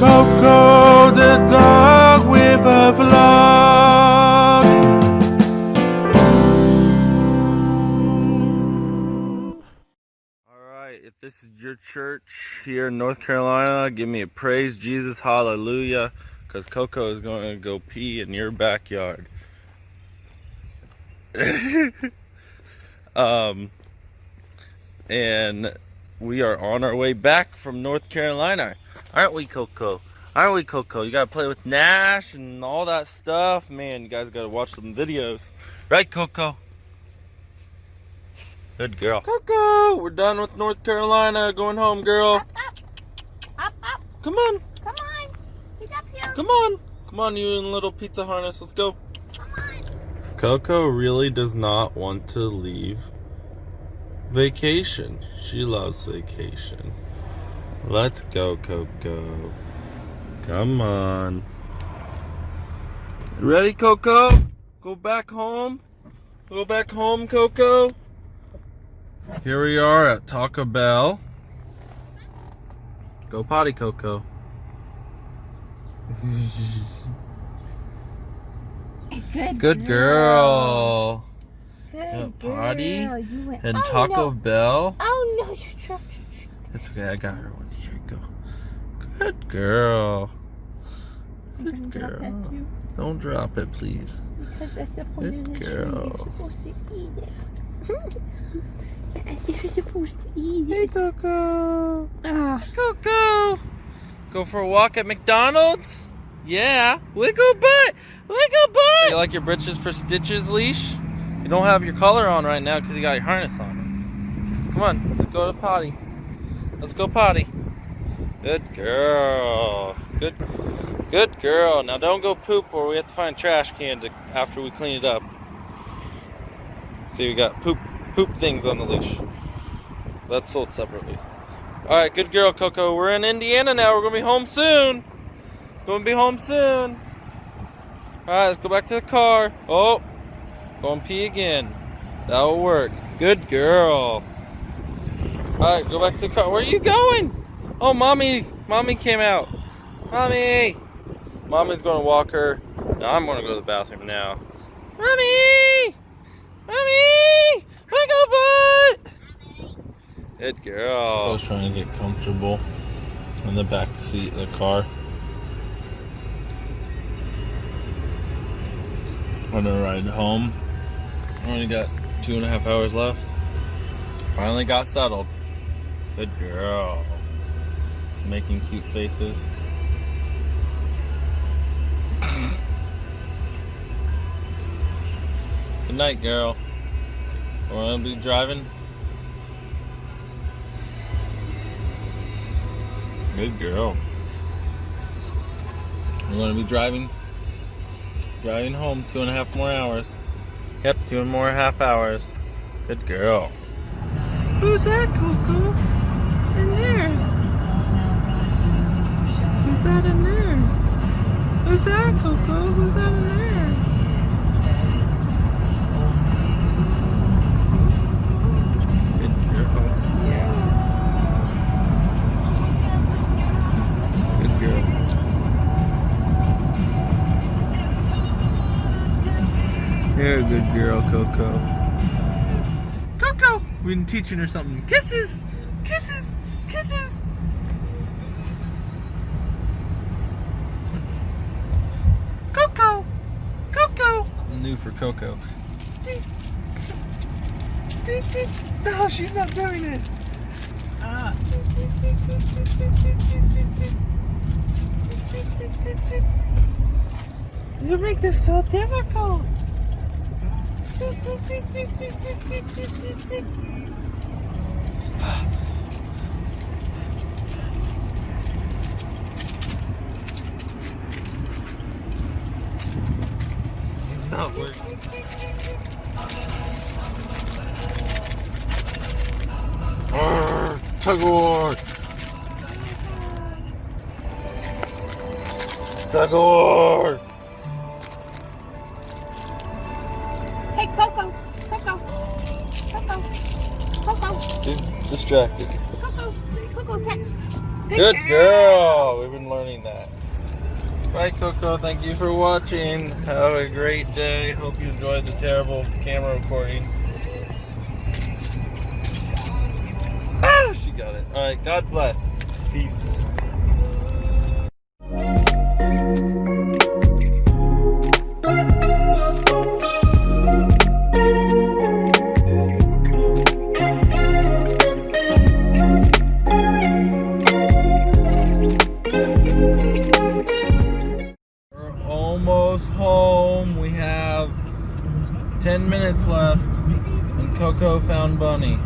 Coco the Dog with a vlog. Alright, if this is your church here in North Carolina, give me a praise Jesus, hallelujah, because Coco is going to go pee in your backyard. And we are on our way back from North Carolina. Aren't we, Coco? Aren't we, Coco? You gotta play with Nash and all that stuff. Man, you guys gotta watch some videos. Right, Coco? Good girl. Coco, we're done with North Carolina. Going home, girl. Up, up. Up, up. Come on. Come on. He's up here. Come on. Come on, you in little pizza harness. Let's go. Come on. Coco really does not want to leave vacation. She loves vacation. Let's go, Coco. Come on. Ready, Coco? Go back home. Go back home, Coco. Here we are at Taco Bell. Go potty, Coco. Good girl. Good Potty girl. You went, and oh, Taco no. Bell. Oh no, you dropped your treat. It's okay, I got her one. Here you go. Good girl. Good girl. Don't drop it, please. Because I suppose Good girl. you're supposed to eat it. You're supposed to eat Hey, it. Coco. Ah. Coco. Go for a walk at McDonald's? Yeah. Wiggle butt. Wiggle butt. You like your britches for stitches, leash? You don't have your collar on right now because you got your harness on. Come on, let's go to the potty. Let's go potty. Good girl. Good girl. Now don't go poop or we have to find a trash can after we clean it up. See, we got poop things on the leash. That's sold separately. Alright, good girl, Coco. We're in Indiana now. We're going to be home soon. Alright, let's go back to the car. Oh, go and pee again. That'll work. Good girl. Alright, go back to the car. Where are you going? Oh, Mommy came out. Mommy's going to walk her. Now I'm going to go to the bathroom now. Mommy! Wiggle butt! Good girl. I was trying to get comfortable in the back seat of the car. On the ride home. Only got 2.5 hours left. Finally got settled. Good girl. Making cute faces. Good night, girl. We're gonna be driving. Good girl. We're gonna be driving home 2.5 more hours. Yep, 2.5 hours. Good girl. Who's that, Coco? In there. Who's that in there? Who's that, Coco? Who's that in there? Good girl. Yeah. Good girl. You're a good girl, Coco. Coco! We've been teaching her something. Kisses! Kisses! Kisses! Coco! Coco! New for Coco. No, she's not doing it. You make this so difficult. Not working. Tug of war. Tug of war. Hey, Coco. Coco. Coco. Coco. She's distracted. Coco. Coco, text. Good girl. We've been learning that. Bye, Coco. Thank you for watching. Have a great day. Hope you enjoyed the terrible camera recording. Ah, she got it. All right. God bless. Peace. Almost home. We have 10 minutes left, and Coco found Bunny.